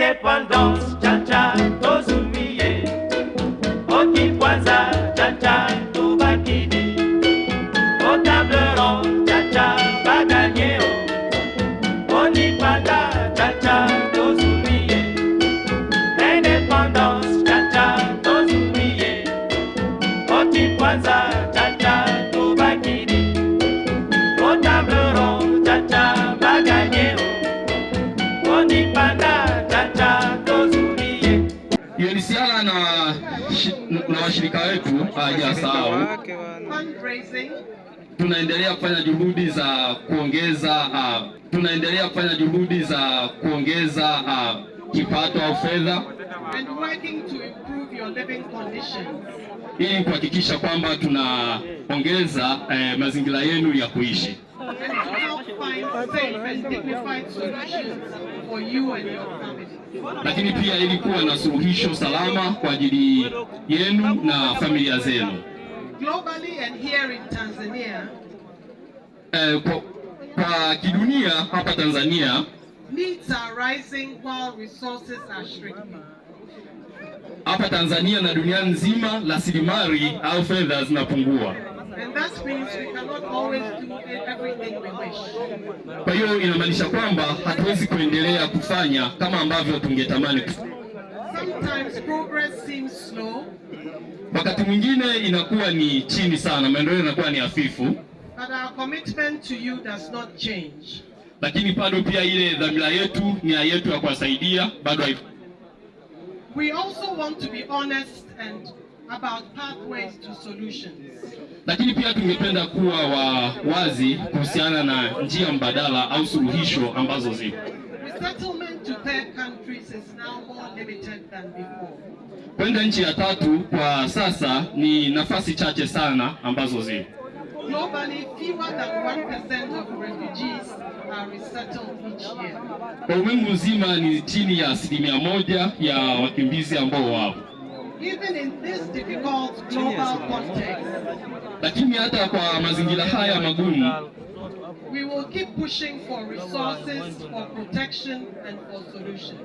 Indépendance, cha-cha, tozumiye. Okipwanza, cha-cha, tobakidi. Au table ronde, cha-cha, baganyeo. Onipanda, cha-cha, tozumiye. Indépendance, cha-cha, tozumiye. Okipwanza, cha-cha, tobakidi. Au table ronde, cha-cha, baganyeo. UNHCR na washirika wetu hawajasahau. Tunaendelea kufanya juhudi za kuongeza kipato au fedha ili kuhakikisha kwamba tunaongeza mazingira yenu ya kuishi. Lakini pia ili kuwa na suluhisho salama kwa ajili yenu na familia zenu. Globally and here in Tanzania, kwa kidunia hapa Tanzania, needs are rising while resources are shrinking. Hapa Tanzania na dunia nzima rasilimali au fedha zinapungua. And that means we cannot always do everything we wish. Kwa hiyo inamaanisha kwamba hatuwezi kuendelea kufanya kama ambavyo tungetamani. Sometimes progress seems slow. Wakati mwingine inakuwa ni chini sana, maendeleo yanakuwa ni hafifu. But our commitment to you does not change. Lakini bado pia ile dhamira yetu, nia yetu ya kuwasaidia bado haipo. We also want to be honest and about pathways to solutions. Lakini pia tungependa kuwa wazi kuhusiana na njia mbadala au suluhisho ambazo zipo. Resettlement to third countries is now more limited than before. Kwenda nchi ya tatu kwa sasa ni nafasi chache sana ambazo zipo. Globally, fewer than 1% of refugees are resettled each year. Kwa ulimwengu mzima ni chini ya 1% ya wakimbizi ambao wapo. Even in this difficult global context, lakini hata kwa mazingira haya magumu, we will keep pushing for resources, for protection and for solutions.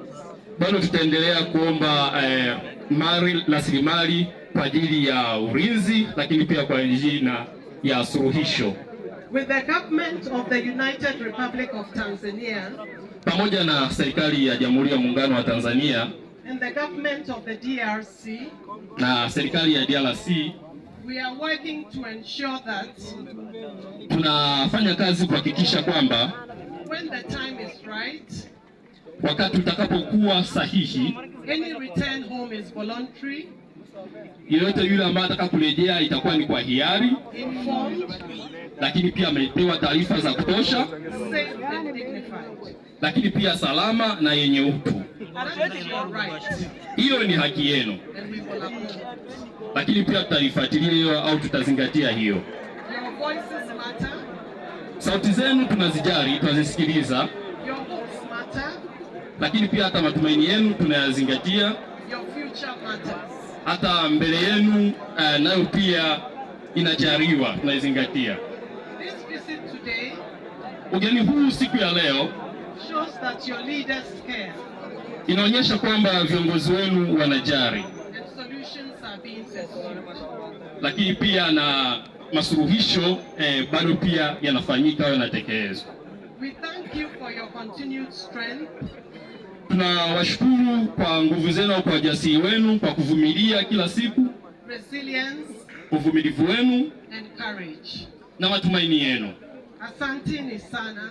Bado tutaendelea kuomba rasilimali kwa ajili ya ulinzi, lakini pia kwa ajili ya suluhisho. With the government of the United Republic of Tanzania, pamoja na serikali ya Jamhuri ya Muungano wa Tanzania and the government of the DRC, na serikali ya DRC, we are working to ensure that tunafanya kazi kuhakikisha kwamba when the time is right, wakati utakapokuwa sahihi, any return home is voluntary, yeyote yule ambaye ataka kurejea itakuwa ni kwa hiari, informed, lakini pia amepewa taarifa za kutosha, safe and dignified. Lakini pia salama na yenye utu. Hiyo ni haki yenu, lakini pia tutaifuatilia hiyo au tutazingatia hiyo. Sauti zenu tunazijali, tunazisikiliza, lakini pia hata matumaini yenu tunayazingatia. Hata mbele yenu nayo pia inajariwa, tunaizingatia. Ugeni huu siku ya leo inaonyesha kwamba viongozi wenu wanajari, lakini pia na masuluhisho bado pia yanafanyika, yanatekelezwa. Tunawashukuru kwa nguvu zenu, kwa ujasiri wenu, kwa kuvumilia kila siku, uvumilivu wenu na matumaini yenu. Asanteni sana.